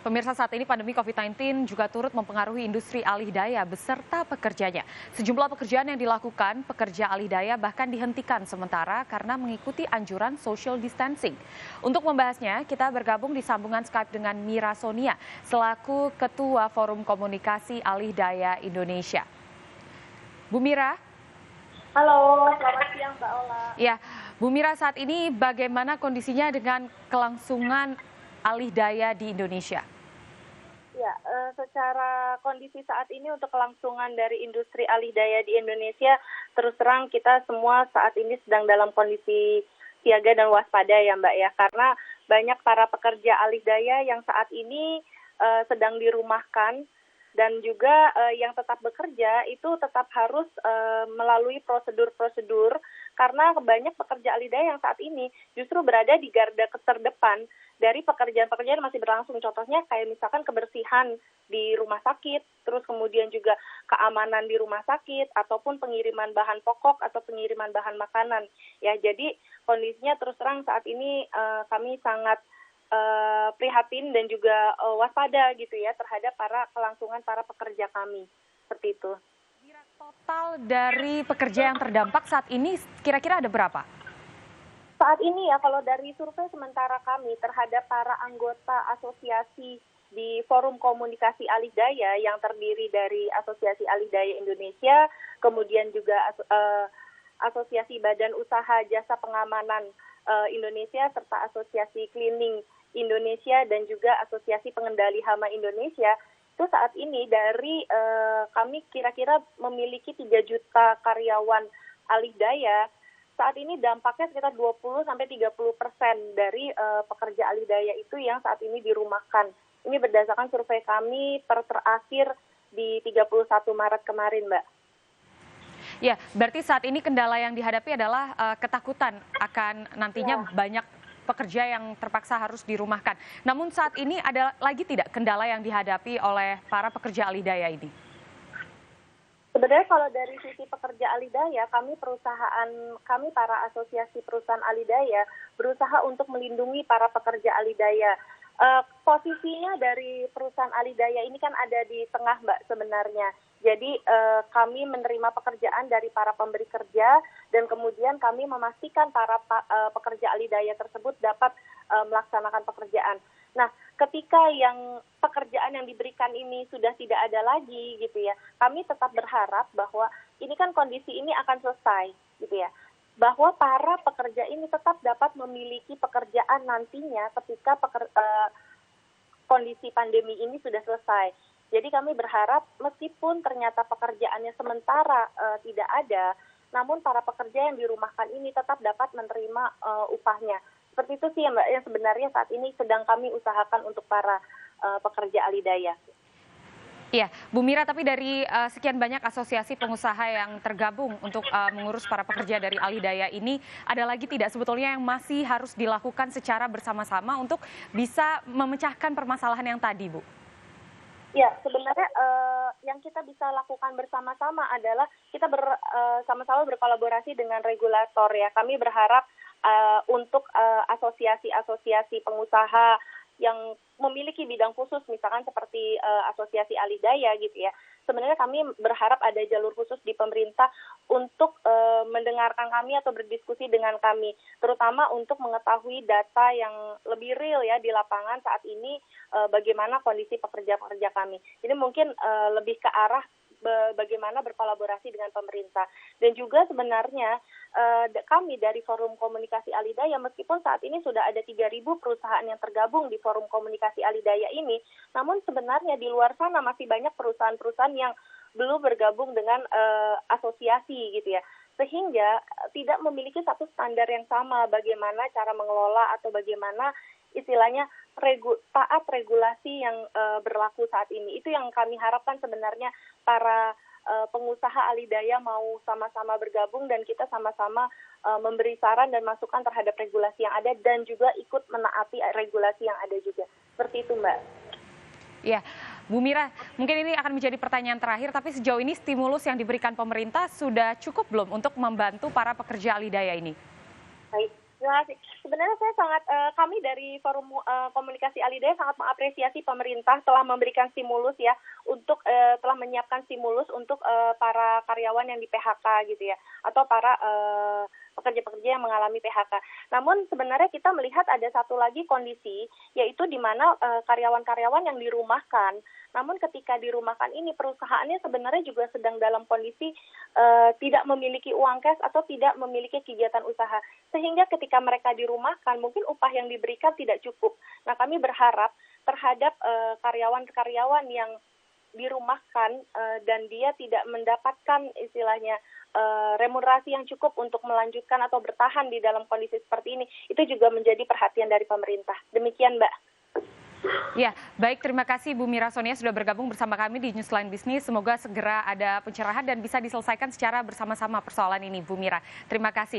Pemirsa, saat ini pandemi COVID-19 juga turut mempengaruhi industri alih daya beserta pekerjanya. Sejumlah pekerjaan yang dilakukan pekerja alih daya bahkan dihentikan sementara karena mengikuti anjuran social distancing. Untuk membahasnya, kita bergabung di sambungan Skype dengan Mira Sonia, selaku Ketua Forum Komunikasi Alih Daya Indonesia. Bu Mira. Halo, selamat siang Mbak Ola. Ya, Bu Mira, saat ini bagaimana kondisinya dengan kelangsungan alih daya di Indonesia? Ya, secara kondisi saat ini untuk kelangsungan dari industri alih daya di Indonesia, terus terang kita semua saat ini sedang dalam kondisi siaga dan waspada ya Mbak ya, karena banyak para pekerja alih daya yang saat ini sedang dirumahkan dan juga yang tetap bekerja itu tetap harus melalui prosedur-prosedur karena banyak pekerja alih daya yang saat ini justru berada di garda terdepan dari pekerjaan-pekerjaan yang masih berlangsung. Contohnya kayak misalkan kebersihan di rumah sakit, terus kemudian juga keamanan di rumah sakit, ataupun pengiriman bahan pokok atau pengiriman bahan makanan. Ya, jadi kondisinya terus terang saat ini kami sangat prihatin dan juga waspada gitu ya terhadap kelangsungan para pekerja kami. Seperti itu. Total dari pekerja yang terdampak saat ini kira-kira ada berapa? Saat ini ya, kalau dari survei sementara kami terhadap para anggota asosiasi di Forum Komunikasi Alih Daya yang terdiri dari Asosiasi Alih Daya Indonesia, kemudian juga Asosiasi Badan Usaha Jasa Pengamanan Indonesia, serta Asosiasi Cleaning Indonesia, dan juga Asosiasi Pengendali Hama Indonesia, itu saat ini dari kami kira-kira memiliki 3 juta karyawan alih daya. Saat ini dampaknya sekitar 20-30% dari pekerja alih daya itu yang saat ini dirumahkan. Ini berdasarkan survei kami terakhir di 31 Maret kemarin, Mbak. Ya, berarti saat ini kendala yang dihadapi adalah ketakutan akan nantinya banyak pekerja yang terpaksa harus dirumahkan. Namun saat ini ada lagi tidak kendala yang dihadapi oleh para pekerja alih daya ini? Sebenarnya kalau dari sisi pekerja alih daya, kami para asosiasi perusahaan alih daya berusaha untuk melindungi para pekerja alih daya. Posisinya dari perusahaan alih daya ini kan ada di tengah Mbak sebenarnya. Jadi kami menerima pekerjaan dari para pemberi kerja dan kemudian kami memastikan para pekerja alih daya tersebut dapat melaksanakan pekerjaan. Nah, ketika yang pekerjaan yang diberikan ini sudah tidak ada lagi gitu ya, kami tetap berharap bahwa ini kan kondisi ini akan selesai gitu ya. Bahwa para pekerja ini tetap dapat memiliki pekerjaan nantinya ketika kondisi pandemi ini sudah selesai. Jadi kami berharap meskipun ternyata pekerjaannya sementara tidak ada, namun para pekerja yang dirumahkan ini tetap dapat menerima upahnya. Seperti itu sih ya Mbak, yang sebenarnya saat ini sedang kami usahakan untuk para pekerja alih daya. Iya, Bu Mira, tapi dari sekian banyak asosiasi pengusaha yang tergabung untuk mengurus para pekerja dari alih daya ini, ada lagi tidak sebetulnya yang masih harus dilakukan secara bersama-sama untuk bisa memecahkan permasalahan yang tadi, Bu? Ya, sebenarnya yang kita bisa lakukan bersama-sama adalah kita sama-sama berkolaborasi dengan regulator ya. Kami berharap untuk asosiasi-asosiasi pengusaha yang memiliki bidang khusus, misalkan seperti asosiasi alih daya gitu ya. Sebenarnya kami berharap ada jalur khusus di pemerintah untuk mendengarkan kami atau berdiskusi dengan kami, terutama untuk mengetahui data yang lebih real ya di lapangan saat ini, bagaimana kondisi pekerja-pekerja kami. Jadi mungkin lebih ke arah bagaimana berkolaborasi dengan pemerintah. Dan juga sebenarnya kami dari Forum Komunikasi Alih Daya, meskipun saat ini sudah ada 3.000 perusahaan yang tergabung di Forum Komunikasi Alih Daya ini, namun sebenarnya di luar sana masih banyak perusahaan-perusahaan yang belum bergabung dengan asosiasi gitu ya. Sehingga tidak memiliki satu standar yang sama bagaimana cara mengelola atau bagaimana istilahnya taat regulasi yang berlaku saat ini. Itu yang kami harapkan sebenarnya para pengusaha alih daya mau sama-sama bergabung dan kita sama-sama memberi saran dan masukan terhadap regulasi yang ada dan juga ikut menaati regulasi yang ada juga. Seperti itu, Mbak. Ya, Bu Mira, mungkin ini akan menjadi pertanyaan terakhir, tapi sejauh ini stimulus yang diberikan pemerintah sudah cukup belum untuk membantu para pekerja alih daya ini? Baik. Terima kasih. Sebenarnya saya sangat kami dari Forum Komunikasi Alidaya sangat mengapresiasi pemerintah telah memberikan stimulus ya untuk telah menyiapkan stimulus untuk para karyawan yang di PHK gitu ya atau para pekerja-pekerja yang mengalami PHK. Namun sebenarnya kita melihat ada satu lagi kondisi yaitu di mana karyawan-karyawan yang dirumahkan. Namun ketika dirumahkan ini perusahaannya sebenarnya juga sedang dalam kondisi tidak memiliki uang cash atau tidak memiliki kegiatan usaha. Sehingga ketika mereka dirumahkan mungkin upah yang diberikan tidak cukup. Nah, kami berharap terhadap karyawan-karyawan yang dirumahkan dan dia tidak mendapatkan istilahnya remunerasi yang cukup untuk melanjutkan atau bertahan di dalam kondisi seperti ini, itu juga menjadi perhatian dari pemerintah. Demikian, Mbak. Ya, baik, terima kasih Bu Mira Sonia sudah bergabung bersama kami di Newsline Bisnis. Semoga segera ada pencerahan dan bisa diselesaikan secara bersama-sama persoalan ini, Bu Mira. Terima kasih.